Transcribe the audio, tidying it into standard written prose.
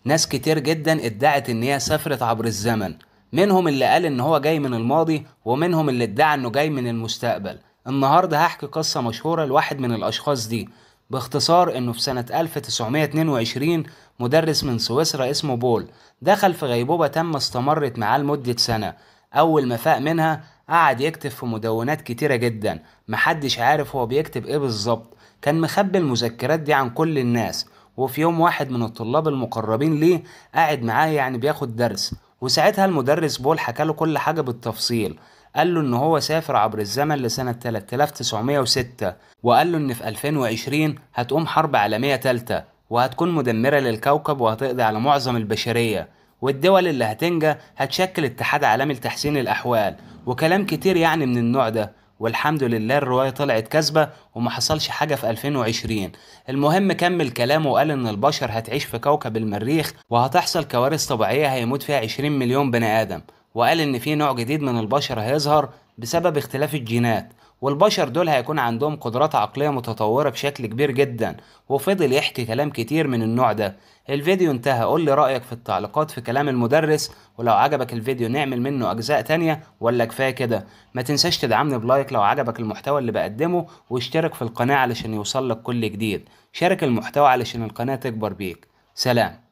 ناس كتير جدا ادعت ان هي سافرت عبر الزمن. منهم اللي قال ان هو جاي من الماضي، ومنهم اللي ادعى انه جاي من المستقبل. النهارده هحكي قصة مشهورة لواحد من الاشخاص دي. باختصار انه في سنة 1922 مدرس من سويسرا اسمه بول دخل في غيبوبة استمرت معاه لمدة سنة. اول ما فاق منها قعد يكتب في مدونات كتيرة جدا، محدش عارف هو بيكتب ايه بالظبط. كان مخبي المذكرات دي عن كل الناس. وفي يوم واحد من الطلاب المقربين ليه قاعد معاه يعني بياخد درس، وساعتها المدرس بول حكى له كل حاجة بالتفصيل. قال له ان هو سافر عبر الزمن لسنة 3906، وقال له ان في 2020 هتقوم حرب عالمية تالتة وهتكون مدمرة للكوكب وهتقضي على معظم البشرية، والدول اللي هتنجى هتشكل اتحاد عالمي لتحسين الأحوال، وكلام كتير يعني من النوع ده. والحمد لله الرواية طلعت كاذبة وما حصلش حاجة في 2020. المهم كمل كلامه وقال إن البشر هتعيش في كوكب المريخ وهتحصل كوارث طبيعية هيموت فيها 20 مليون بني آدم. وقال إن في نوع جديد من البشر هيظهر بسبب اختلاف الجينات، والبشر دول هيكون عندهم قدرات عقلية متطورة بشكل كبير جدا. وفضل يحكي كلام كتير من النوع ده. الفيديو انتهى، قول لي رأيك في التعليقات في كلام المدرس، ولو عجبك الفيديو نعمل منه أجزاء تانية ولا كفاية كده؟ ما تنساش تدعمني بلايك لو عجبك المحتوى اللي بقدمه، واشترك في القناة علشان يوصلك كل جديد. شارك المحتوى علشان القناة تكبر بيك. سلام.